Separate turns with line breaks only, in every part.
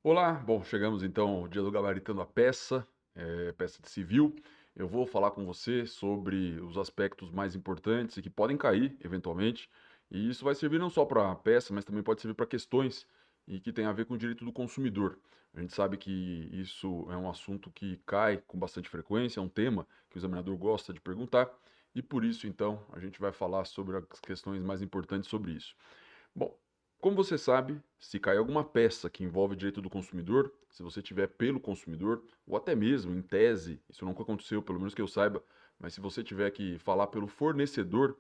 Olá, bom, chegamos então ao dia do gabaritando a peça, peça de civil. Eu vou falar com você sobre os aspectos mais importantes e que podem cair, eventualmente, e isso vai servir não só para a peça, mas também pode servir para questões e que tem a ver com o direito do consumidor. A gente sabe que isso é um assunto que cai com bastante frequência, é um tema que o examinador gosta de perguntar, e por isso, então, a gente vai falar sobre as questões mais importantes sobre isso. Bom, como você sabe, se cair alguma peça que envolve direito do consumidor, se você tiver pelo consumidor, ou até mesmo em tese, isso nunca aconteceu, pelo menos que eu saiba, mas se você tiver que falar pelo fornecedor,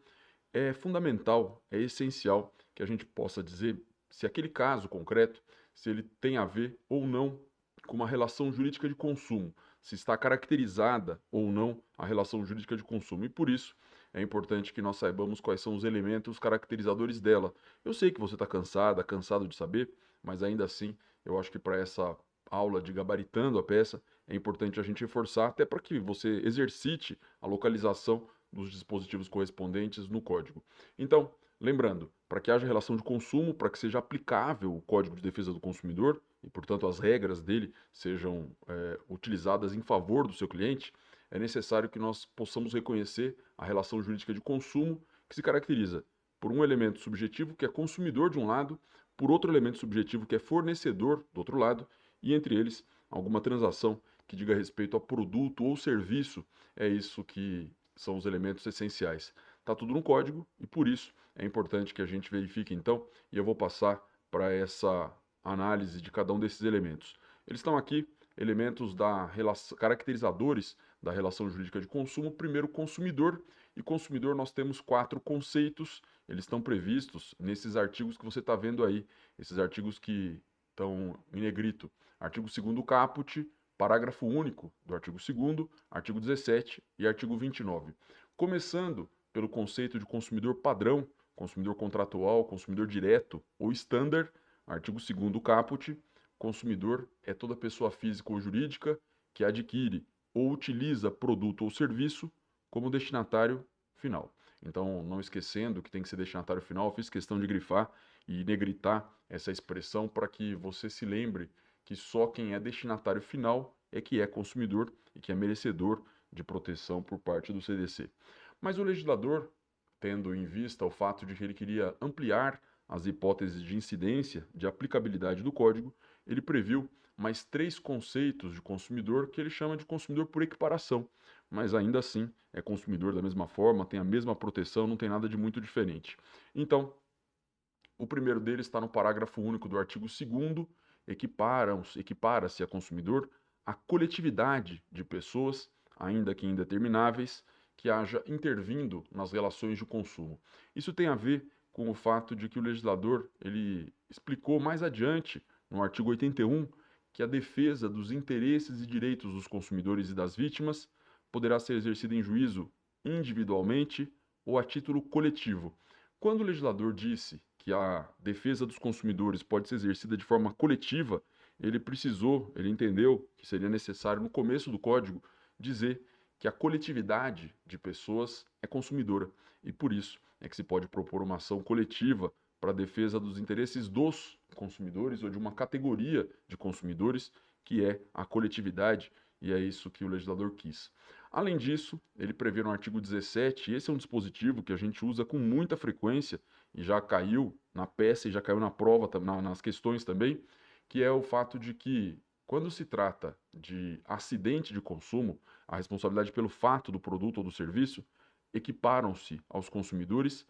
é fundamental, é essencial que a gente possa dizer se aquele caso concreto, se ele tem a ver ou não com uma relação jurídica de consumo, se está caracterizada ou não a relação jurídica de consumo. E por isso é importante que nós saibamos quais são os elementos caracterizadores dela. Eu sei que você está cansada, cansado de saber, mas ainda assim, eu acho que para essa aula de gabaritando a peça, é importante a gente reforçar, até para que você exercite a localização dos dispositivos correspondentes no código. Então, lembrando, para que haja relação de consumo, para que seja aplicável o Código de Defesa do Consumidor e, portanto, as regras dele sejam utilizadas em favor do seu cliente, é necessário que nós possamos reconhecer a relação jurídica de consumo que se caracteriza por um elemento subjetivo que é consumidor de um lado, por outro elemento subjetivo que é fornecedor do outro lado, e entre eles alguma transação que diga respeito a produto ou serviço. É isso que são os elementos essenciais. Está tudo no código e por isso é importante que a gente verifique então, e eu vou passar para essa análise de cada um desses elementos. Eles estão aqui, elementos da relação, caracterizadores da relação jurídica de consumo. Primeiro, consumidor. E consumidor nós temos 4 conceitos, eles estão previstos nesses artigos que você está vendo aí, esses artigos que estão em negrito. Artigo 2º caput, parágrafo único do artigo 2º, artigo 17 e artigo 29. Começando pelo conceito de consumidor padrão, consumidor contratual, consumidor direto ou standard, artigo 2º caput, consumidor é toda pessoa física ou jurídica que adquire ou utiliza produto ou serviço como destinatário final. Então, não esquecendo que tem que ser destinatário final, eu fiz questão de grifar e negritar essa expressão para que você se lembre que só quem é destinatário final é que é consumidor e que é merecedor de proteção por parte do CDC. Mas o legislador, tendo em vista o fato de que ele queria ampliar as hipóteses de incidência, de aplicabilidade do código, ele previu mais 3 conceitos de consumidor que ele chama de consumidor por equiparação, mas ainda assim é consumidor da mesma forma, tem a mesma proteção, não tem nada de muito diferente. Então, o primeiro deles está no parágrafo único do artigo 2º, equipara-se a consumidor a coletividade de pessoas, ainda que indetermináveis, que haja intervindo nas relações de consumo. Isso tem a ver com o fato de que o legislador ele explicou mais adiante, no artigo 81, que a defesa dos interesses e direitos dos consumidores e das vítimas poderá ser exercida em juízo individualmente ou a título coletivo. Quando o legislador disse que a defesa dos consumidores pode ser exercida de forma coletiva, ele entendeu que seria necessário, no começo do código, dizer que a coletividade de pessoas é consumidora. E por isso é que se pode propor uma ação coletiva para a defesa dos interesses dos consumidores ou de uma categoria de consumidores, que é a coletividade, e é isso que o legislador quis. Além disso, ele prevê no artigo 17, e esse é um dispositivo que a gente usa com muita frequência, e já caiu na peça e já caiu na prova, nas questões também, que é o fato de que, quando se trata de acidente de consumo, a responsabilidade pelo fato do produto ou do serviço, equiparam-se aos consumidores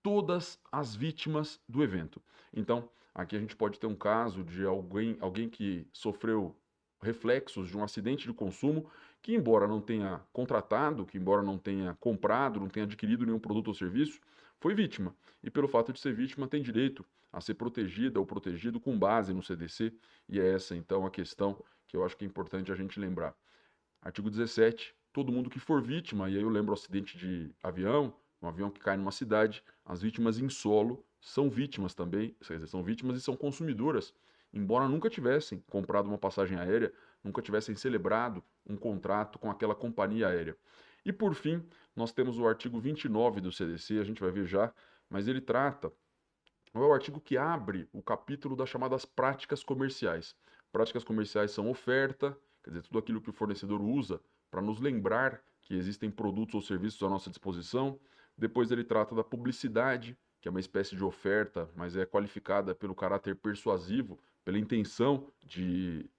todas as vítimas do evento. Então, aqui a gente pode ter um caso de alguém que sofreu reflexos de um acidente de consumo que, embora não tenha contratado, que embora não tenha comprado, não tenha adquirido nenhum produto ou serviço, foi vítima. E pelo fato de ser vítima, tem direito a ser protegida ou protegido com base no CDC. E é essa, então, a questão que eu acho que é importante a gente lembrar. Artigo 17. Todo mundo que for vítima, e aí eu lembro o acidente de avião, um avião que cai numa cidade, as vítimas em solo são vítimas também, quer dizer, são vítimas e são consumidoras, embora nunca tivessem comprado uma passagem aérea, nunca tivessem celebrado um contrato com aquela companhia aérea. E por fim, nós temos o artigo 29 do CDC, a gente vai ver já, mas ele trata, é o artigo que abre o capítulo das chamadas práticas comerciais. Práticas comerciais são oferta, quer dizer, tudo aquilo que o fornecedor usa para nos lembrar que existem produtos ou serviços à nossa disposição. Depois ele trata da publicidade, que é uma espécie de oferta, mas é qualificada pelo caráter persuasivo, pela intenção de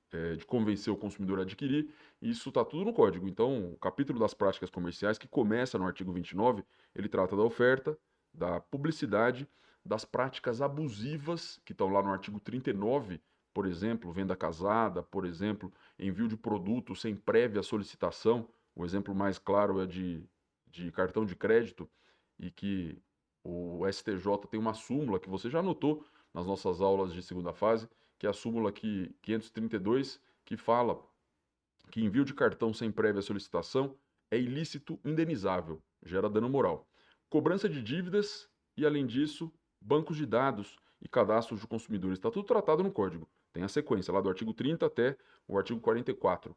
convencer o consumidor a adquirir. E isso está tudo no código. Então, o capítulo das práticas comerciais, que começa no artigo 29, ele trata da oferta, da publicidade, das práticas abusivas, que estão lá no artigo 39, por exemplo, venda casada, por exemplo, envio de produto sem prévia solicitação. O exemplo mais claro é de cartão de crédito, e que o STJ tem uma súmula que você já anotou nas nossas aulas de segunda fase, que é a súmula 532, que fala que envio de cartão sem prévia solicitação é ilícito indenizável, gera dano moral. Cobrança de dívidas e, além disso, bancos de dados e cadastros de consumidores. Está tudo tratado no código. Tem a sequência lá do artigo 30 até o artigo 44.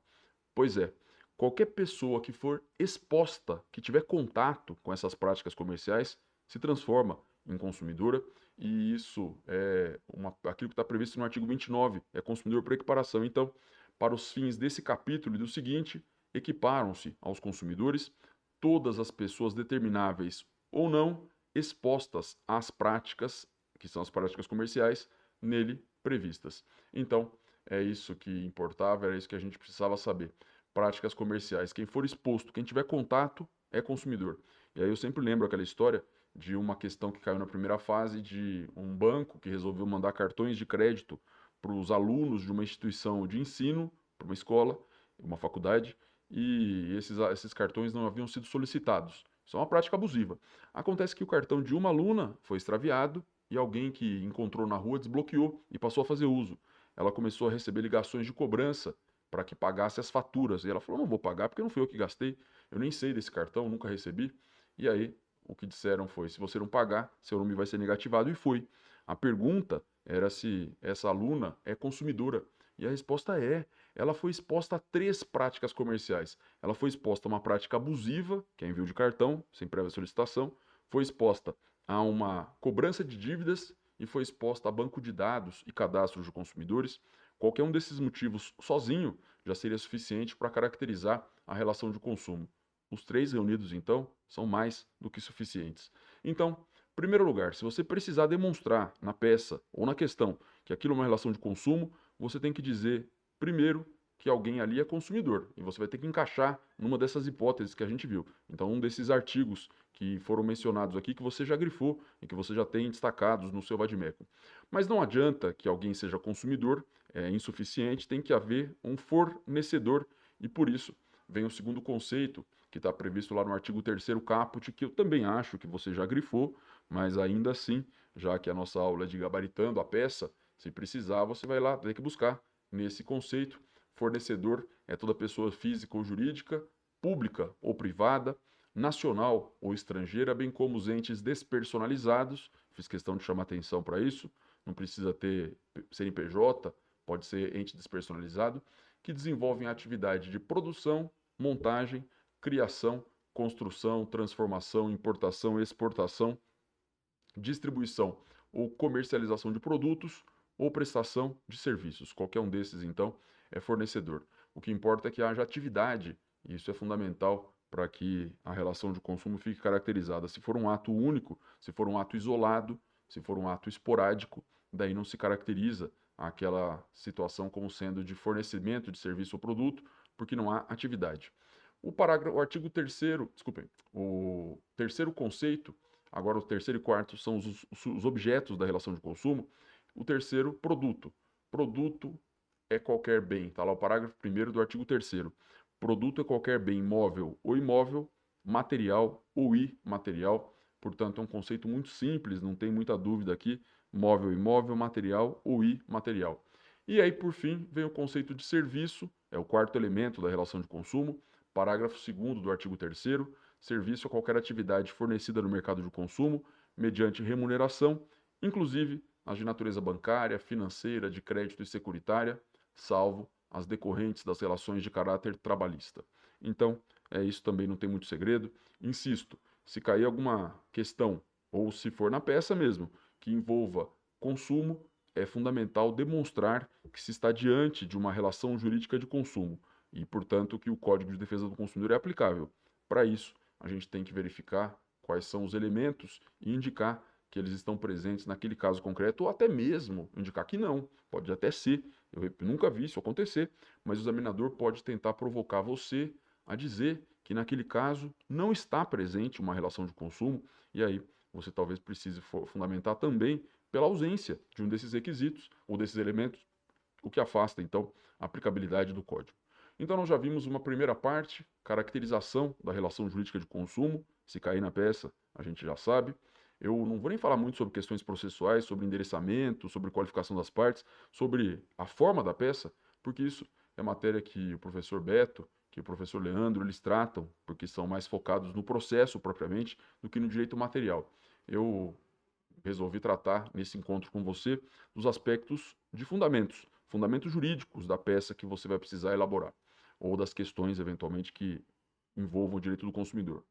Pois é, qualquer pessoa que for exposta, que tiver contato com essas práticas comerciais, se transforma em consumidora, e isso é aquilo que está previsto no artigo 29, é consumidor por equiparação. Então, para os fins desse capítulo e do seguinte, equiparam-se aos consumidores todas as pessoas determináveis ou não expostas às práticas, que são as práticas comerciais, nele previstas. Então, é isso que importava, era isso que a gente precisava saber. Práticas comerciais. Quem for exposto, quem tiver contato, é consumidor. E aí eu sempre lembro aquela história de uma questão que caiu na primeira fase de um banco que resolveu mandar cartões de crédito para os alunos de uma instituição de ensino, para uma escola, uma faculdade, e esses cartões não haviam sido solicitados. Isso é uma prática abusiva. Acontece que o cartão de uma aluna foi extraviado e alguém que encontrou na rua desbloqueou e passou a fazer uso. Ela começou a receber ligações de cobrança para que pagasse as faturas. E ela falou: não vou pagar porque não fui eu que gastei, eu nem sei desse cartão, nunca recebi. E aí o que disseram foi: se você não pagar, seu nome vai ser negativado. E foi. A pergunta era se essa aluna é consumidora. E a resposta é: ela foi exposta a 3 práticas comerciais. Ela foi exposta a uma prática abusiva, que é envio de cartão, sem prévia solicitação, foi exposta a uma cobrança de dívidas e foi exposta a banco de dados e cadastros de consumidores. Qualquer um desses motivos sozinho já seria suficiente para caracterizar a relação de consumo. Os 3 reunidos, então, são mais do que suficientes. Então, em primeiro lugar, se você precisar demonstrar na peça ou na questão que aquilo é uma relação de consumo, você tem que dizer, primeiro, que alguém ali é consumidor. E você vai ter que encaixar numa dessas hipóteses que a gente viu. Então, um desses artigos que foram mencionados aqui, que você já grifou e que você já tem destacados no seu vade-mecum. Mas não adianta que alguém seja consumidor, é insuficiente, tem que haver um fornecedor. E por isso vem o segundo conceito, que está previsto lá no artigo 3º caput, que eu também acho que você já grifou, mas ainda assim, já que a nossa aula é de gabaritando a peça, se precisar, você vai lá ter que buscar nesse conceito. Fornecedor é toda pessoa física ou jurídica, pública ou privada, nacional ou estrangeira, bem como os entes despersonalizados. Fiz questão de chamar atenção para isso. Não precisa ter CNPJ, pode ser ente despersonalizado, que desenvolvem a atividade de produção, montagem, criação, construção, transformação, importação, exportação, distribuição ou comercialização de produtos ou prestação de serviços. Qualquer um desses, então, é fornecedor. O que importa é que haja atividade, e isso é fundamental para que a relação de consumo fique caracterizada. Se for um ato único, se for um ato isolado, se for um ato esporádico, daí não se caracteriza aquela situação como sendo de fornecimento de serviço ou produto, porque não há atividade. O artigo 3º, desculpem, o terceiro conceito, agora o terceiro e quarto são os objetos da relação de consumo. O terceiro, produto. Produto é qualquer bem, está lá o parágrafo 1º do artigo 3º. Produto é qualquer bem móvel ou imóvel, material ou imaterial. Portanto, é um conceito muito simples, não tem muita dúvida aqui. Móvel, imóvel, material ou imaterial. E aí, por fim, vem o conceito de serviço, é o quarto elemento da relação de consumo. Parágrafo 2º do artigo 3º, serviço a qualquer atividade fornecida no mercado de consumo, mediante remuneração, inclusive as de natureza bancária, financeira, de crédito e securitária, salvo as decorrentes das relações de caráter trabalhista. Então, isso também não tem muito segredo. Insisto, se cair alguma questão, ou se for na peça mesmo, que envolva consumo, é fundamental demonstrar que se está diante de uma relação jurídica de consumo e, portanto, que o Código de Defesa do Consumidor é aplicável. Para isso, a gente tem que verificar quais são os elementos e indicar que eles estão presentes naquele caso concreto, ou até mesmo indicar que não, pode até ser. Eu nunca vi isso acontecer, mas o examinador pode tentar provocar você a dizer que naquele caso não está presente uma relação de consumo, e aí você talvez precise fundamentar também pela ausência de um desses requisitos ou desses elementos, o que afasta então a aplicabilidade do código. Então nós já vimos uma primeira parte, caracterização da relação jurídica de consumo, se cair na peça, a gente já sabe. Eu não vou nem falar muito sobre questões processuais, sobre endereçamento, sobre qualificação das partes, sobre a forma da peça, porque isso é matéria que o professor Beto, que o professor Leandro, eles tratam, porque são mais focados no processo propriamente do que no direito material. Eu resolvi tratar nesse encontro com você dos aspectos de fundamentos, fundamentos jurídicos da peça que você vai precisar elaborar, ou das questões, eventualmente, que envolvam o direito do consumidor.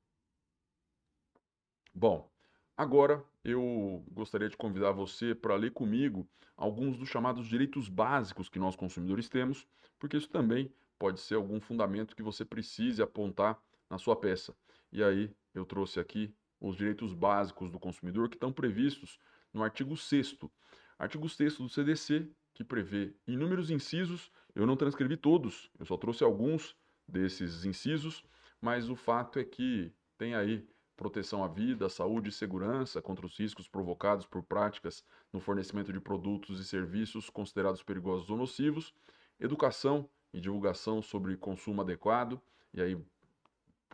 Bom, agora eu gostaria de convidar você para ler comigo alguns dos chamados direitos básicos que nós consumidores temos, porque isso também pode ser algum fundamento que você precise apontar na sua peça. E aí eu trouxe aqui os direitos básicos do consumidor que estão previstos no artigo 6º. Artigo 6º do CDC, que prevê inúmeros incisos. Eu não transcrevi todos, eu só trouxe alguns desses incisos, mas o fato é que tem aí proteção à vida, saúde e segurança contra os riscos provocados por práticas no fornecimento de produtos e serviços considerados perigosos ou nocivos, educação e divulgação sobre consumo adequado, e aí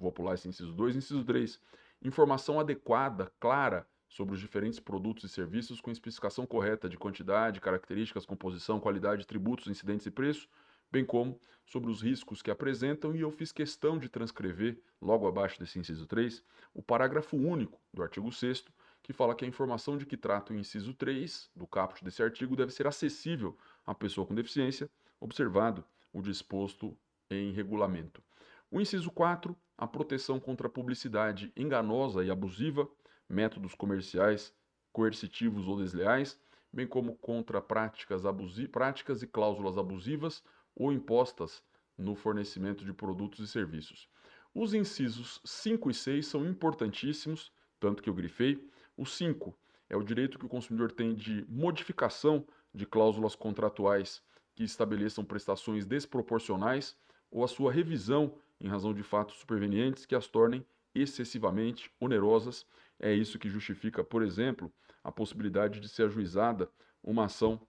vou pular esse inciso 2, inciso 3, informação adequada, clara, sobre os diferentes produtos e serviços com especificação correta de quantidade, características, composição, qualidade, tributos, incidentes e preço, bem como sobre os riscos que apresentam, e eu fiz questão de transcrever, logo abaixo desse inciso 3, o parágrafo único do artigo 6º, que fala que a informação de que trata o inciso 3 do caput desse artigo deve ser acessível à pessoa com deficiência, observado o disposto em regulamento. O inciso 4, a proteção contra a publicidade enganosa e abusiva, métodos comerciais coercitivos ou desleais, bem como contra práticas e cláusulas abusivas ou impostas no fornecimento de produtos e serviços. Os incisos 5 e 6 são importantíssimos, tanto que eu grifei. O 5 é o direito que o consumidor tem de modificação de cláusulas contratuais que estabeleçam prestações desproporcionais ou a sua revisão em razão de fatos supervenientes que as tornem excessivamente onerosas. É isso que justifica, por exemplo, a possibilidade de ser ajuizada uma ação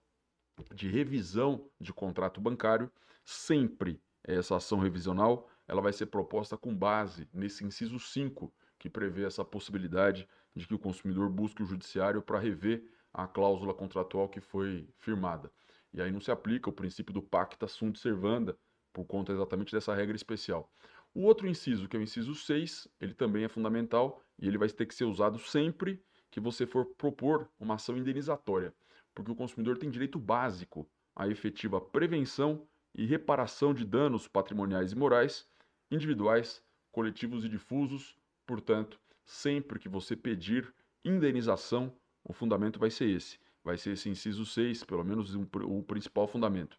de revisão de contrato bancário. Sempre essa ação revisional ela vai ser proposta com base nesse inciso 5, que prevê essa possibilidade de que o consumidor busque o judiciário para rever a cláusula contratual que foi firmada. E aí não se aplica o princípio do pacta sunt servanda, por conta exatamente dessa regra especial. O outro inciso, que é o inciso 6, ele também é fundamental e ele vai ter que ser usado sempre que você for propor uma ação indenizatória, porque o consumidor tem direito básico à efetiva prevenção e reparação de danos patrimoniais e morais, individuais, coletivos e difusos. Portanto, sempre que você pedir indenização, o fundamento vai ser esse inciso 6, pelo menos o principal fundamento.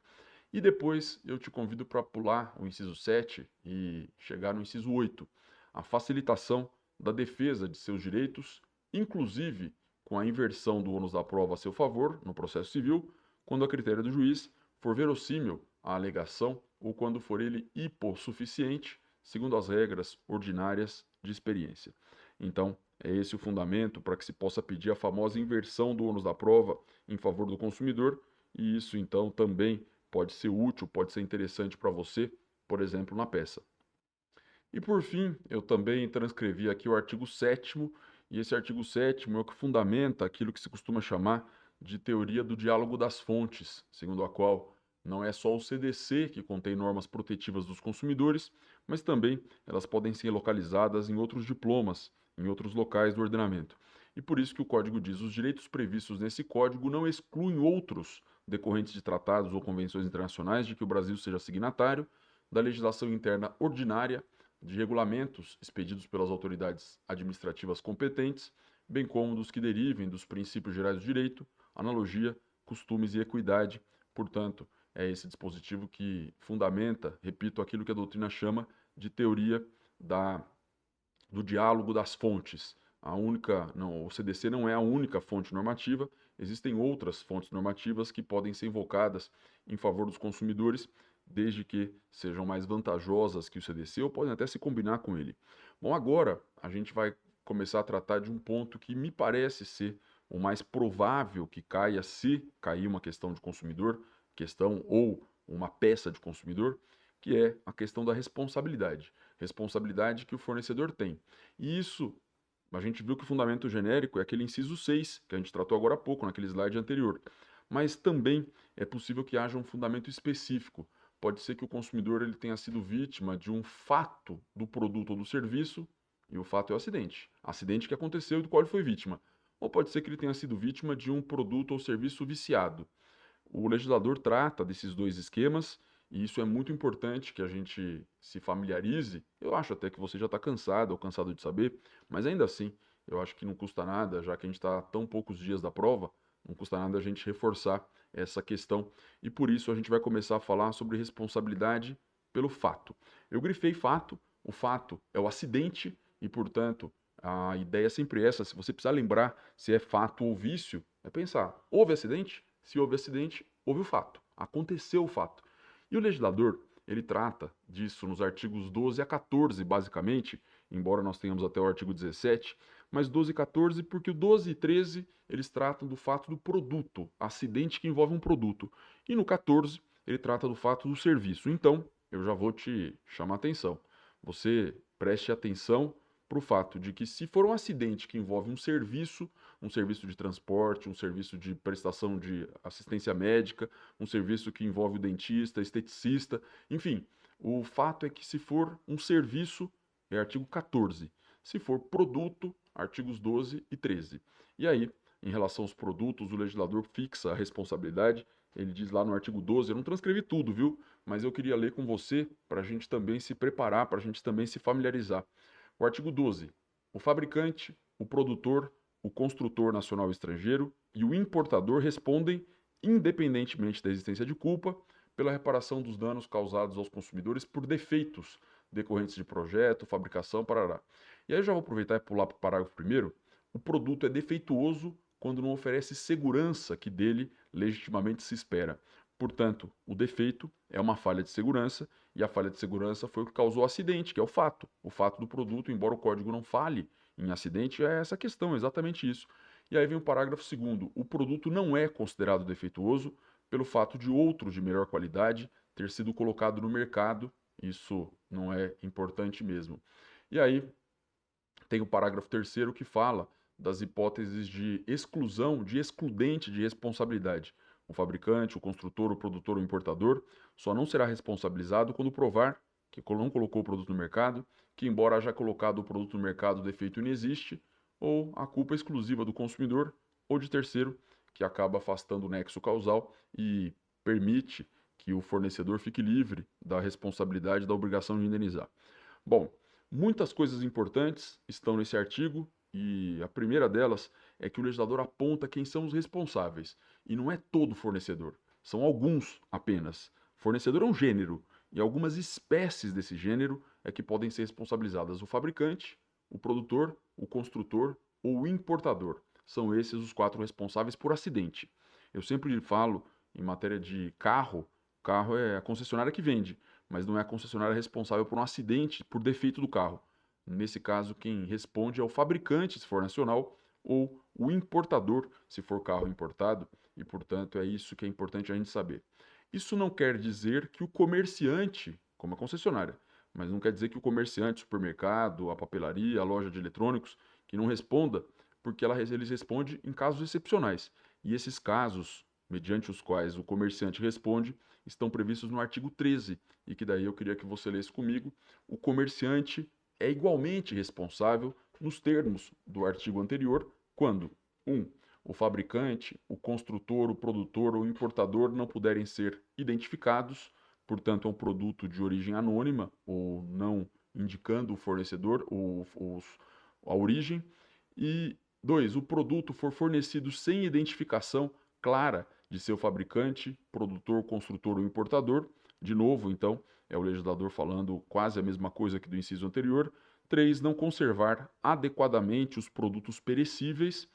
E depois eu te convido para pular o inciso 7 e chegar no inciso 8, a facilitação da defesa de seus direitos, inclusive com a inversão do ônus da prova a seu favor no processo civil, quando a critério do juiz for verossímil a alegação ou quando for ele hipossuficiente, segundo as regras ordinárias de experiência. Então, é esse o fundamento para que se possa pedir a famosa inversão do ônus da prova em favor do consumidor, e isso então também pode ser útil, pode ser interessante para você, por exemplo, na peça. E por fim, eu também transcrevi aqui o artigo 7º, e esse artigo 7º é o que fundamenta aquilo que se costuma chamar de teoria do diálogo das fontes, segundo a qual não é só o CDC que contém normas protetivas dos consumidores, mas também elas podem ser localizadas em outros diplomas, em outros locais do ordenamento. E por isso que o código diz: os direitos previstos nesse código não excluem outros decorrentes de tratados ou convenções internacionais de que o Brasil seja signatário, da legislação interna ordinária, de regulamentos expedidos pelas autoridades administrativas competentes, bem como dos que derivem dos princípios gerais do direito, analogia, costumes e equidade. Portanto, é esse dispositivo que fundamenta, repito, aquilo que a doutrina chama de teoria da, do diálogo das fontes. A única, não, o CDC não é a única fonte normativa, existem outras fontes normativas que podem ser invocadas em favor dos consumidores, desde que sejam mais vantajosas que o CDC ou podem até se combinar com ele. Bom, agora a gente vai começar a tratar de um ponto que me parece ser o mais provável que caia, se cair uma questão de consumidor, questão ou uma peça de consumidor, que é a questão da responsabilidade. Responsabilidade que o fornecedor tem. E isso, a gente viu que o fundamento genérico é aquele inciso 6, que a gente tratou agora há pouco, naquele slide anterior. Mas também é possível que haja um fundamento específico. Pode ser que o consumidor ele tenha sido vítima de um fato do produto ou do serviço, e o fato é o acidente. Acidente que aconteceu e do qual ele foi vítima. Ou pode ser que ele tenha sido vítima de um produto ou serviço viciado. O legislador trata desses dois esquemas e isso é muito importante que a gente se familiarize. Eu acho até que você já está cansado ou cansado de saber, mas ainda assim, eu acho que não custa nada, já que a gente está tão poucos dias da prova, não custa nada a gente reforçar essa questão. E por isso a gente vai começar a falar sobre responsabilidade pelo fato. Eu grifei fato, o fato é o acidente e, portanto, a ideia é sempre essa. Se você precisar lembrar se é fato ou vício, é pensar: houve acidente? Se houve acidente, houve o fato, aconteceu o fato. E o legislador, ele trata disso nos artigos 12 a 14, basicamente, embora nós tenhamos até o artigo 17, mas 12 e 14, porque o 12 e 13, eles tratam do fato do produto, acidente que envolve um produto. E no 14, ele trata do fato do serviço. Então, eu já vou te chamar a atenção. Você preste atenção para o fato de que se for um acidente que envolve um serviço de transporte, um serviço de prestação de assistência médica, um serviço que envolve o dentista, esteticista, enfim, o fato é que se for um serviço, é artigo 14. Se for produto, artigos 12 e 13. E aí, em relação aos produtos, o legislador fixa a responsabilidade. Ele diz lá no artigo 12, eu não transcrevi tudo, viu? Mas eu queria ler com você para a gente também se preparar, para a gente também se familiarizar. O artigo 12. O fabricante, o produtor, o construtor nacional ou estrangeiro e o importador respondem, independentemente da existência de culpa, pela reparação dos danos causados aos consumidores por defeitos decorrentes de projeto, fabricação, parará. E aí eu já vou aproveitar e pular para o parágrafo primeiro. O produto é defeituoso quando não oferece segurança que dele legitimamente se espera. Portanto, o defeito é uma falha de segurança e a falha de segurança foi o que causou o acidente, que é o fato. O fato do produto, embora o código não fale em acidente, é essa questão, exatamente isso. E aí vem o parágrafo segundo. O produto não é considerado defeituoso pelo fato de outro de melhor qualidade ter sido colocado no mercado. Isso não é importante mesmo. E aí tem o parágrafo terceiro que fala das hipóteses de exclusão, de excludente de responsabilidade. O fabricante, o construtor, o produtor ou o importador só não será responsabilizado quando provar que não colocou o produto no mercado, que embora haja colocado o produto no mercado, o defeito inexiste, ou a culpa exclusiva do consumidor ou de terceiro, que acaba afastando o nexo causal e permite que o fornecedor fique livre da responsabilidade da obrigação de indenizar. Bom, muitas coisas importantes estão nesse artigo e a primeira delas é que o legislador aponta quem são os responsáveis. E não é todo fornecedor, são alguns apenas. Fornecedor é um gênero e algumas espécies desse gênero é que podem ser responsabilizadas: o fabricante, o produtor, o construtor ou o importador. São esses os quatro responsáveis por acidente. Eu sempre falo em matéria de carro, carro é a concessionária que vende, mas não é a concessionária responsável por um acidente por defeito do carro. Nesse caso, quem responde é o fabricante, se for nacional, ou o importador, se for carro importado, e portanto é isso que é importante a gente saber. Isso não quer dizer que o comerciante, como a concessionária, mas não quer dizer que o comerciante, o supermercado, a papelaria, a loja de eletrônicos, que não responda, porque eles respondem em casos excepcionais. E esses casos, mediante os quais o comerciante responde, estão previstos no artigo 13, e que daí eu queria que você lesse comigo. O comerciante é igualmente responsável nos termos do artigo anterior, quando 1. O fabricante, o construtor, o produtor ou o importador não puderem ser identificados, portanto é um produto de origem anônima ou não indicando o fornecedor ou a origem. E 2. O produto for fornecido sem identificação clara de seu fabricante, produtor, construtor ou importador. De novo, então, é o legislador falando quase a mesma coisa que do inciso anterior. 3. Não conservar adequadamente os produtos perecíveis.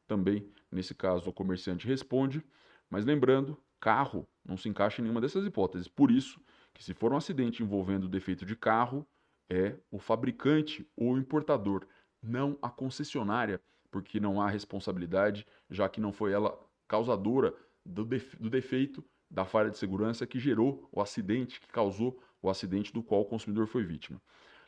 Também, nesse caso, o comerciante responde. Mas lembrando, carro não se encaixa em nenhuma dessas hipóteses. Por isso, que se for um acidente envolvendo defeito de carro, é o fabricante ou o importador, não a concessionária, porque não há responsabilidade, já que não foi ela causadora do defeito da falha de segurança que gerou o acidente, que causou o acidente do qual o consumidor foi vítima.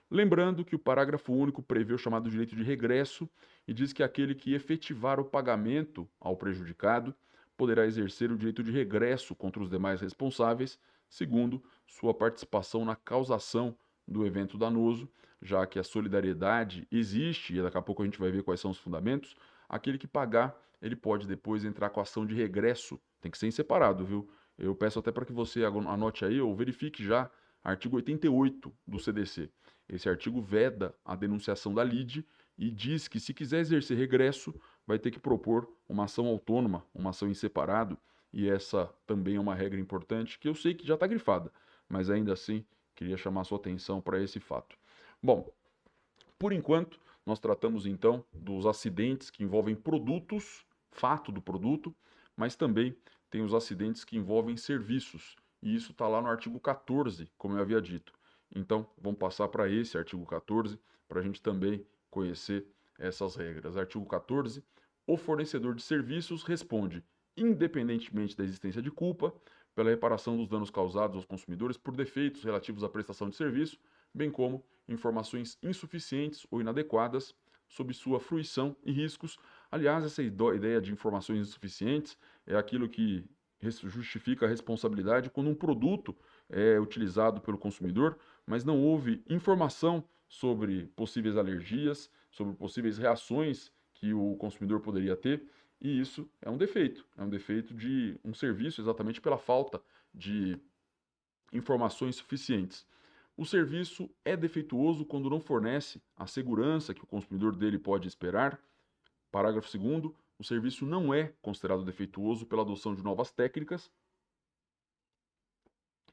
Lembrando que o parágrafo único prevê o chamado direito de regresso e diz que aquele que efetivar o pagamento ao prejudicado poderá exercer o direito de regresso contra os demais responsáveis, segundo sua participação na causação do evento danoso, já que a solidariedade existe, e daqui a pouco a gente vai ver quais são os fundamentos. Aquele que pagar, ele pode depois entrar com a ação de regresso, tem que ser em separado, viu? Eu peço até para que você anote aí ou verifique já artigo 88 do CDC. Esse artigo veda a denunciação da lide e diz que, se quiser exercer regresso, vai ter que propor uma ação autônoma, uma ação em separado, e essa também é uma regra importante que eu sei que já está grifada, mas ainda assim queria chamar sua atenção para esse fato. Bom, por enquanto, nós tratamos então dos acidentes que envolvem produtos, fato do produto, mas também tem os acidentes que envolvem serviços, e isso está lá no artigo 14, como eu havia dito. Então, vamos passar para esse artigo 14, para a gente também conhecer essas regras. Artigo 14, o fornecedor de serviços responde, independentemente da existência de culpa, pela reparação dos danos causados aos consumidores por defeitos relativos à prestação de serviço, bem como informações insuficientes ou inadequadas sobre sua fruição e riscos. Aliás, essa ideia de informações insuficientes é aquilo que justifica a responsabilidade quando um produto é utilizado pelo consumidor, mas não houve informação sobre possíveis alergias, sobre possíveis reações que o consumidor poderia ter, e isso é um defeito de um serviço exatamente pela falta de informações suficientes. O serviço é defeituoso quando não fornece a segurança que o consumidor dele pode esperar. Parágrafo 2º, o serviço não é considerado defeituoso pela adoção de novas técnicas.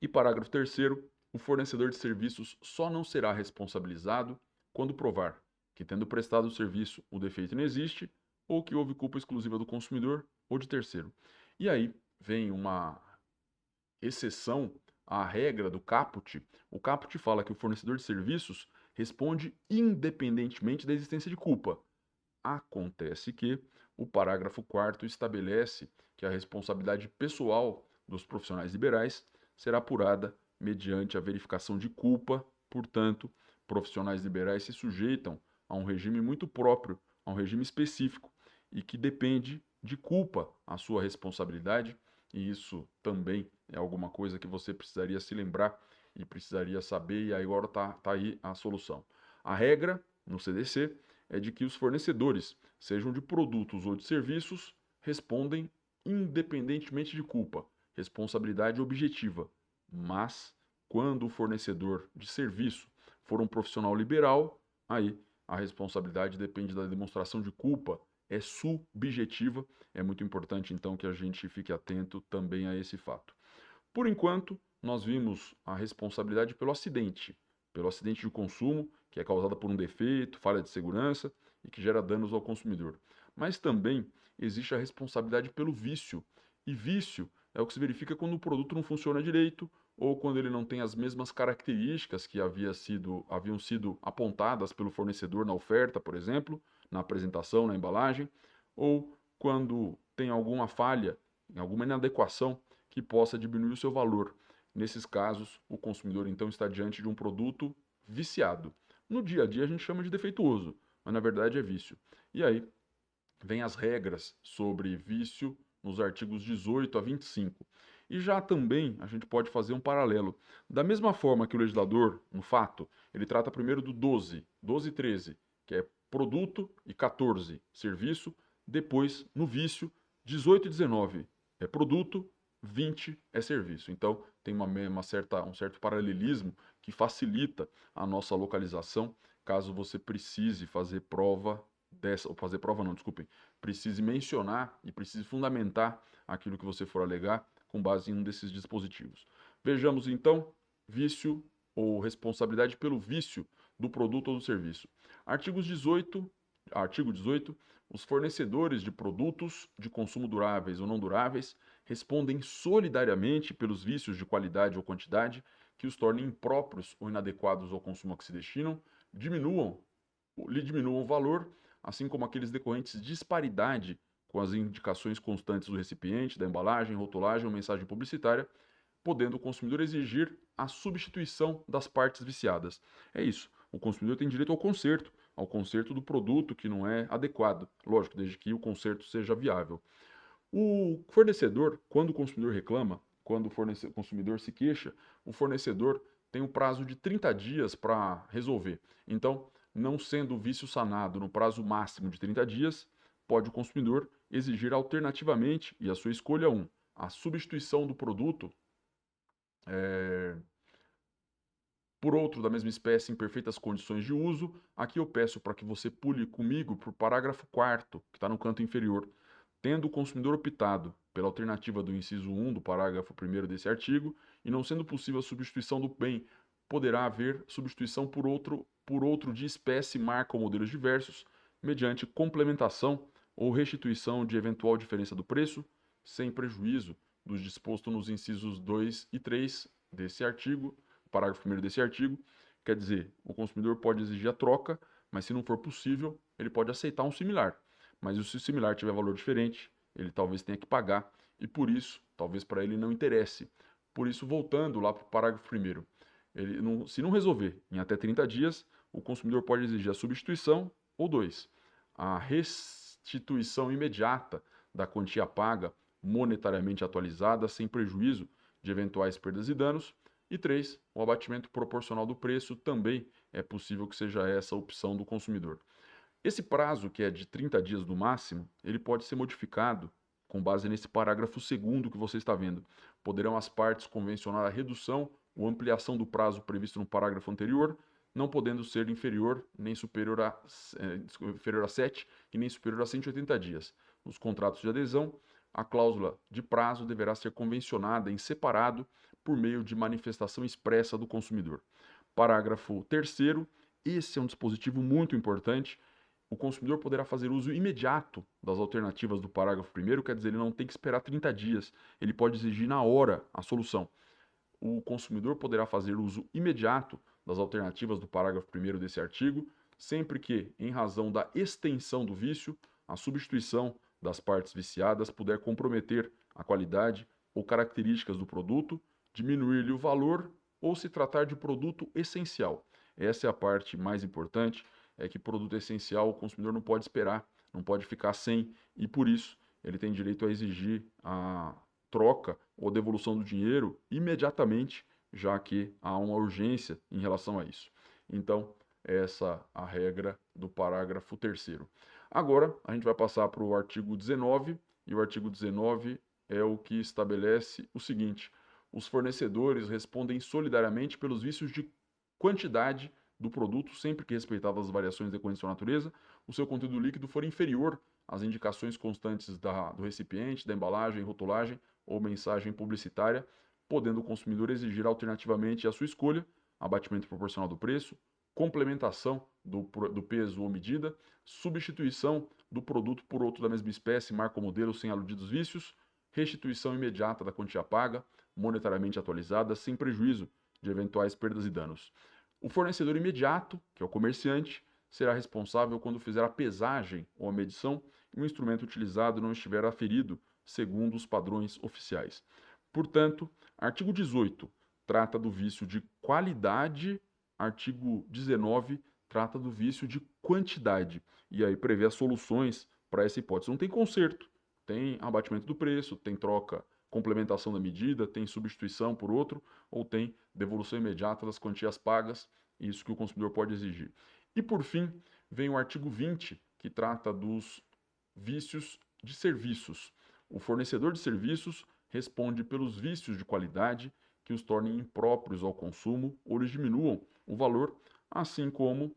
E parágrafo 3º, o fornecedor de serviços só não será responsabilizado quando provar que, tendo prestado o serviço, o defeito não existe, ou que houve culpa exclusiva do consumidor ou de terceiro. E aí vem uma exceção à regra do caput. O caput fala que o fornecedor de serviços responde independentemente da existência de culpa. Acontece que o parágrafo 4º estabelece que a responsabilidade pessoal dos profissionais liberais será apurada mediante a verificação de culpa. Portanto, profissionais liberais se sujeitam a um regime muito próprio, a um regime específico, e que depende de culpa a sua responsabilidade, e isso também é alguma coisa que você precisaria se lembrar e precisaria saber, e agora tá aí a solução. A regra no CDC é de que os fornecedores, sejam de produtos ou de serviços, respondem independentemente de culpa, responsabilidade objetiva. Mas, quando o fornecedor de serviço for um profissional liberal, aí a responsabilidade depende da demonstração de culpa, é subjetiva. É muito importante, então, que a gente fique atento também a esse fato. Por enquanto, nós vimos a responsabilidade pelo acidente de consumo, que é causada por um defeito, falha de segurança e que gera danos ao consumidor. Mas também existe a responsabilidade pelo vício. E vício é o que se verifica quando o produto não funciona direito ou quando ele não tem as mesmas características que haviam sido apontadas pelo fornecedor na oferta, por exemplo, na apresentação, na embalagem, ou quando tem alguma falha, alguma inadequação que possa diminuir o seu valor. Nesses casos, o consumidor então está diante de um produto viciado. No dia a dia a gente chama de defeituoso, mas na verdade é vício. E aí vem as regras sobre vício nos artigos 18 a 25. E já também a gente pode fazer um paralelo. Da mesma forma que o legislador, no fato, ele trata primeiro do 12 e 13, que é produto, e 14, serviço. Depois, no vício, 18 e 19 é produto, 20 é serviço. Então, tem um certo paralelismo que facilita a nossa localização, caso você precise fazer prova peça, ou fazer prova não, desculpem, precise mencionar e precise fundamentar aquilo que você for alegar com base em um desses dispositivos. Vejamos então, vício ou responsabilidade pelo vício do produto ou do serviço. Artigo 18, os fornecedores de produtos de consumo duráveis ou não duráveis respondem solidariamente pelos vícios de qualidade ou quantidade que os tornem impróprios ou inadequados ao consumo a que se destinam, lhe diminuam o valor, assim como aqueles decorrentes de disparidade com as indicações constantes do recipiente, da embalagem, rotulagem ou mensagem publicitária, podendo o consumidor exigir a substituição das partes viciadas. É isso, o consumidor tem direito ao conserto do produto que não é adequado, lógico, desde que o conserto seja viável. O fornecedor, quando o consumidor reclama, quando o consumidor se queixa, o fornecedor tem um prazo de 30 dias para resolver. Então, não sendo o vício sanado no prazo máximo de 30 dias, pode o consumidor exigir alternativamente, e a sua escolha 1, a substituição do produto por outro da mesma espécie em perfeitas condições de uso. Aqui eu peço para que você pule comigo para o parágrafo 4º, que está no canto inferior. Tendo o consumidor optado pela alternativa do inciso 1 do parágrafo 1º desse artigo, e não sendo possível a substituição do bem, poderá haver substituição por outro de espécie, marca ou modelos diversos, mediante complementação ou restituição de eventual diferença do preço, sem prejuízo dos disposto nos incisos 2 e 3 desse artigo, parágrafo 1º desse artigo. Quer dizer, o consumidor pode exigir a troca, mas se não for possível, ele pode aceitar um similar. Mas se o similar tiver valor diferente, ele talvez tenha que pagar, e por isso, talvez para ele não interesse. Por isso, voltando lá para o parágrafo 1º, se não resolver em até 30 dias, o consumidor pode exigir a substituição, ou 2, a restituição imediata da quantia paga, monetariamente atualizada, sem prejuízo de eventuais perdas e danos, e 3, o abatimento proporcional do preço. Também é possível que seja essa a opção do consumidor. Esse prazo, que é de 30 dias no máximo, ele pode ser modificado com base nesse parágrafo 2º que você está vendo. Poderão as partes convencionar a redução ou ampliação do prazo previsto no parágrafo anterior, não podendo ser inferior a 7 e nem superior a 180 dias. Nos contratos de adesão, a cláusula de prazo deverá ser convencionada em separado por meio de manifestação expressa do consumidor. Parágrafo 3º, esse é um dispositivo muito importante. O consumidor poderá fazer uso imediato das alternativas do parágrafo 1º, quer dizer, ele não tem que esperar 30 dias, ele pode exigir na hora a solução. O consumidor poderá fazer uso imediato das alternativas do parágrafo 1º desse artigo, sempre que, em razão da extensão do vício, a substituição das partes viciadas puder comprometer a qualidade ou características do produto, diminuir-lhe o valor ou se tratar de produto essencial. Essa é a parte mais importante, é que produto essencial o consumidor não pode esperar, não pode ficar sem, e por isso ele tem direito a exigir a troca ou devolução do dinheiro imediatamente, já que há uma urgência em relação a isso. Então, essa é a regra do parágrafo 3º. Agora, a gente vai passar para o artigo 19, e o artigo 19 é o que estabelece o seguinte: os fornecedores respondem solidariamente pelos vícios de quantidade do produto, sempre que respeitadas as variações decorrentes de sua natureza, o seu conteúdo líquido for inferior às indicações constantes do recipiente, da embalagem, rotulagem ou mensagem publicitária, podendo o consumidor exigir alternativamente a sua escolha, abatimento proporcional do preço, complementação do peso ou medida, substituição do produto por outro da mesma espécie, marca ou modelo sem aludidos vícios, restituição imediata da quantia paga, monetariamente atualizada, sem prejuízo de eventuais perdas e danos. O fornecedor imediato, que é o comerciante, será responsável quando fizer a pesagem ou a medição e o instrumento utilizado não estiver aferido segundo os padrões oficiais. Portanto, artigo 18 trata do vício de qualidade, artigo 19 trata do vício de quantidade, e aí prevê as soluções para essa hipótese. Não tem conserto, tem abatimento do preço, tem troca, complementação da medida, tem substituição por outro, ou tem devolução imediata das quantias pagas, isso que o consumidor pode exigir. E por fim, vem o artigo 20, que trata dos vícios de serviços. O fornecedor de serviços responde pelos vícios de qualidade que os tornem impróprios ao consumo ou lhes diminuam o valor, assim como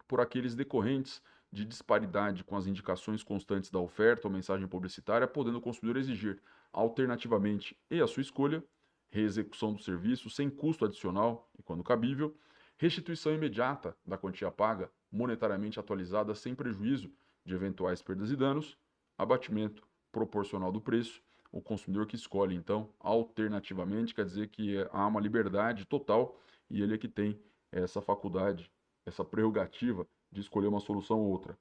por aqueles decorrentes de disparidade com as indicações constantes da oferta ou mensagem publicitária, podendo o consumidor exigir, alternativamente e à sua escolha, reexecução do serviço sem custo adicional e, quando cabível, restituição imediata da quantia paga, monetariamente atualizada sem prejuízo de eventuais perdas e danos, abatimento proporcional do preço. O consumidor que escolhe, então, alternativamente, quer dizer que há uma liberdade total e ele é que tem essa faculdade, essa prerrogativa de escolher uma solução ou outra.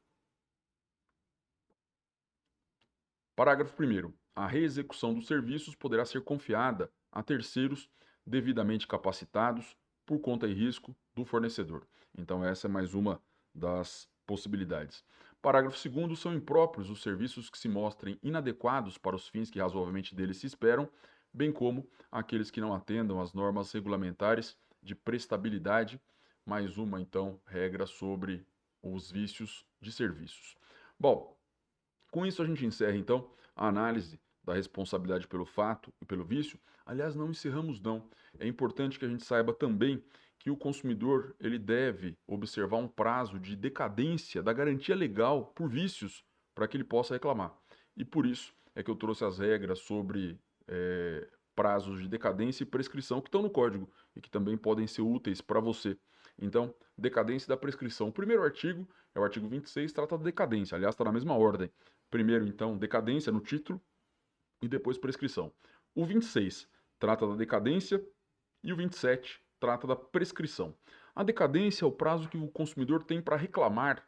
Parágrafo 1º. A reexecução dos serviços poderá ser confiada a terceiros devidamente capacitados por conta e risco do fornecedor. Então essa é mais uma das possibilidades. Parágrafo 2º. São impróprios os serviços que se mostrem inadequados para os fins que razoavelmente deles se esperam, bem como aqueles que não atendam às normas regulamentares de prestabilidade. Mais uma, então, regra sobre os vícios de serviços. Bom, com isso a gente encerra, então, a análise da responsabilidade pelo fato e pelo vício. Aliás, não encerramos não. É importante que a gente saiba também que o consumidor ele deve observar um prazo de decadência da garantia legal por vícios para que ele possa reclamar. E por isso é que eu trouxe as regras sobre prazos de decadência e prescrição que estão no código e que também podem ser úteis para você. Então, decadência da prescrição. O primeiro artigo é o artigo 26, trata da decadência. Aliás, está na mesma ordem. Primeiro, então, decadência no título e depois prescrição. O 26 trata da decadência e o 27 trata da prescrição. A decadência é o prazo que o consumidor tem para reclamar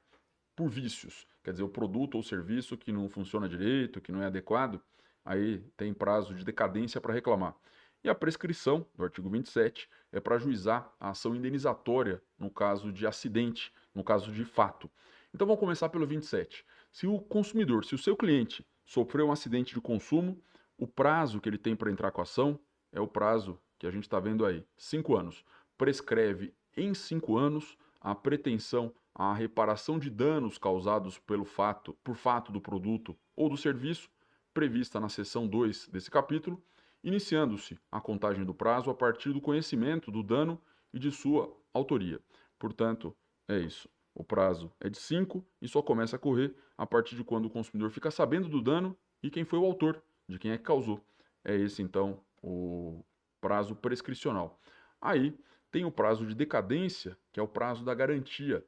por vícios, quer dizer, o produto ou serviço que não funciona direito, que não é adequado, aí tem prazo de decadência para reclamar. E a prescrição, do artigo 27, é para ajuizar a ação indenizatória no caso de acidente, no caso de fato. Então vamos começar pelo 27. Se o consumidor, se o seu cliente sofreu um acidente de consumo, o prazo que ele tem para entrar com a ação é o prazo que a gente está vendo aí, 5 anos. Prescreve em 5 anos a pretensão à reparação de danos causados por fato do produto ou do serviço, prevista na seção 2 desse capítulo, iniciando-se a contagem do prazo a partir do conhecimento do dano e de sua autoria. Portanto, é isso. O prazo é de 5 e só começa a correr a partir de quando o consumidor fica sabendo do dano e quem foi o autor, de quem é que causou. É esse, então, o prazo prescricional. Aí tem o prazo de decadência, que é o prazo da garantia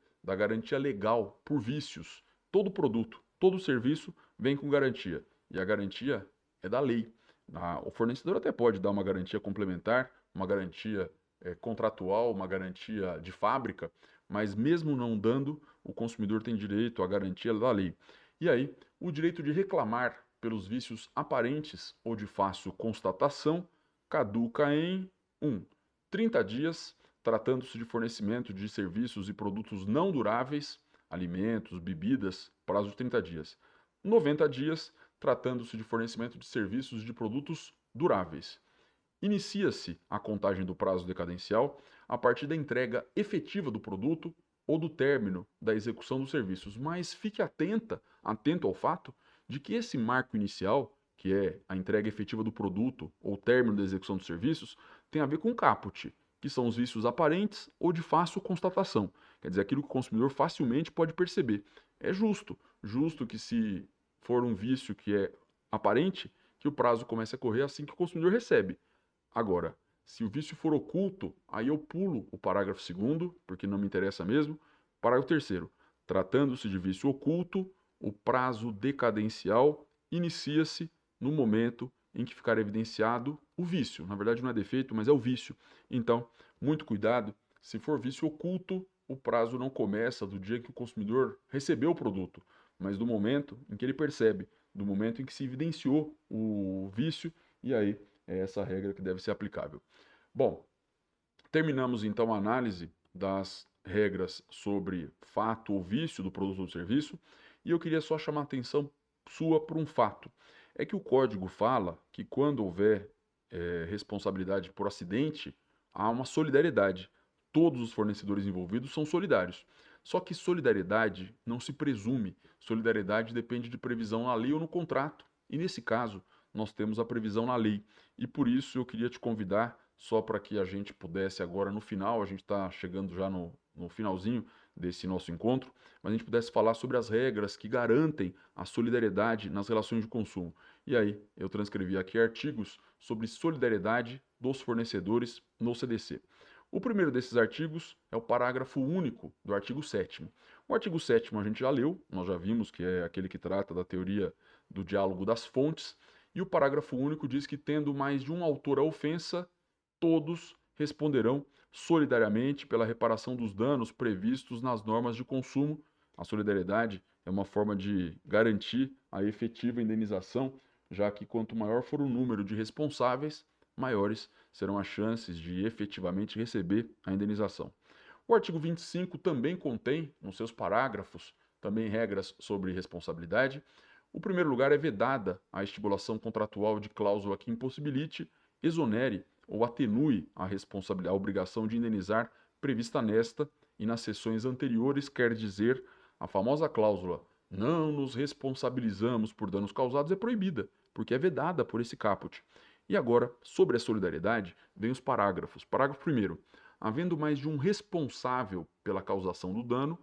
legal por vícios. Todo produto, todo serviço vem com garantia. E a garantia é da lei. O fornecedor até pode dar uma garantia complementar, uma garantia contratual, uma garantia de fábrica, mas mesmo não dando, o consumidor tem direito à garantia da lei. E aí, o direito de reclamar pelos vícios aparentes ou de fácil constatação caduca em 1. 30 dias, tratando-se de fornecimento de serviços e produtos não duráveis, alimentos, bebidas, prazo de 30 dias. 90 dias, tratando-se de fornecimento de serviços e de produtos duráveis. Inicia-se a contagem do prazo decadencial a partir da entrega efetiva do produto ou do término da execução dos serviços. Mas fique atento ao fato de que esse marco inicial, que é a entrega efetiva do produto ou término da execução dos serviços, tem a ver com caput, que são os vícios aparentes ou de fácil constatação. Quer dizer, aquilo que o consumidor facilmente pode perceber. É justo que se for um vício que é aparente, que o prazo comece a correr assim que o consumidor recebe. Agora, se o vício for oculto, aí eu pulo o parágrafo 2º, porque não me interessa mesmo. Parágrafo 3º. Tratando-se de vício oculto, o prazo decadencial inicia-se no momento em que ficar evidenciado o vício. Na verdade não é defeito, mas é o vício. Então, muito cuidado. Se for vício oculto, o prazo não começa do dia que o consumidor recebeu o produto, mas do momento em que ele percebe, do momento em que se evidenciou o vício, e aí é essa regra que deve ser aplicável. Bom, terminamos então a análise das regras sobre fato ou vício do produto ou do serviço, e eu queria só chamar a atenção sua para um fato. É que o código fala que quando houver responsabilidade por acidente, há uma solidariedade. Todos os fornecedores envolvidos são solidários. Só que solidariedade não se presume. Solidariedade depende de previsão na lei ou no contrato. E nesse caso, nós temos a previsão na lei. E por isso eu queria te convidar, só para que a gente pudesse agora no final, a gente está chegando já no finalzinho desse nosso encontro, mas a gente pudesse falar sobre as regras que garantem a solidariedade nas relações de consumo. E aí, eu transcrevi aqui artigos sobre solidariedade dos fornecedores no CDC. O primeiro desses artigos é o parágrafo único do artigo 7º. O artigo 7º a gente já leu, nós já vimos que é aquele que trata da teoria do diálogo das fontes, e o parágrafo único diz que, tendo mais de um autor a ofensa, todos responderão solidariamente pela reparação dos danos previstos nas normas de consumo. A solidariedade é uma forma de garantir a efetiva indenização, já que quanto maior for o número de responsáveis, maiores serão as chances de efetivamente receber a indenização. O artigo 25 também contém, nos seus parágrafos, também regras sobre responsabilidade. O primeiro lugar é vedada a estipulação contratual de cláusula que impossibilite, exonere ou atenue a obrigação de indenizar prevista nesta e nas seções anteriores, quer dizer, a famosa cláusula não nos responsabilizamos por danos causados é proibida, porque é vedada por esse caput. E agora, sobre a solidariedade, vem os parágrafos. Parágrafo 1º. Havendo mais de um responsável pela causação do dano,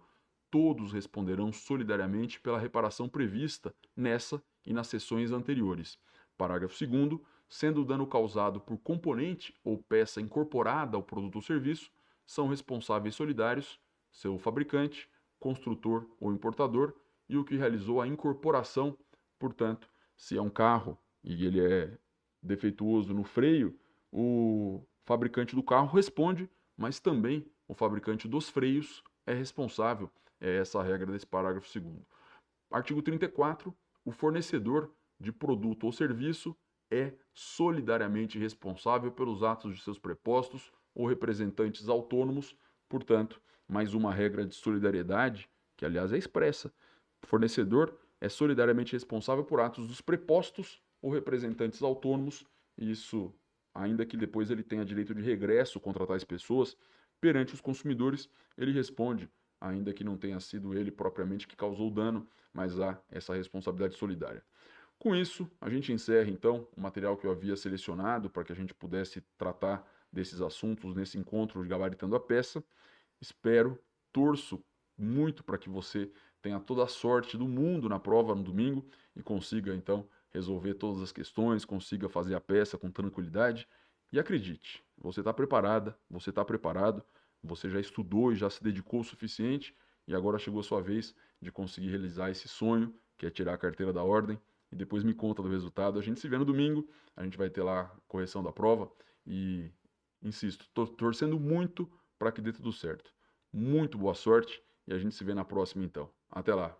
todos responderão solidariamente pela reparação prevista nessa e nas seções anteriores. Parágrafo 2º. Sendo o dano causado por componente ou peça incorporada ao produto ou serviço, são responsáveis solidários seu fabricante, construtor ou importador e o que realizou a incorporação. Portanto, se é um carro e ele é defeituoso no freio, o fabricante do carro responde, mas também o fabricante dos freios é responsável. É essa a regra desse parágrafo 2º. Artigo 34. O fornecedor de produto ou serviço é solidariamente responsável pelos atos de seus prepostos ou representantes autônomos. Portanto, mais uma regra de solidariedade, que aliás é expressa. O fornecedor é solidariamente responsável por atos dos prepostos ou representantes autônomos. Isso, ainda que depois ele tenha direito de regresso contra tais pessoas, perante os consumidores, ele responde, ainda que não tenha sido ele propriamente que causou o dano, mas há essa responsabilidade solidária. Com isso, a gente encerra então o material que eu havia selecionado para que a gente pudesse tratar desses assuntos nesse encontro de Gabaritando a Peça. Espero, torço muito para que você tenha toda a sorte do mundo na prova no domingo e consiga então resolver todas as questões, consiga fazer a peça com tranquilidade. E acredite, você está preparada, você está preparado, você já estudou e já se dedicou o suficiente e agora chegou a sua vez de conseguir realizar esse sonho, que é tirar a carteira da ordem, e depois me conta do resultado. A gente se vê no domingo, a gente vai ter lá a correção da prova e, insisto, estou torcendo muito para que dê tudo certo. Muito boa sorte e a gente se vê na próxima então. Até lá!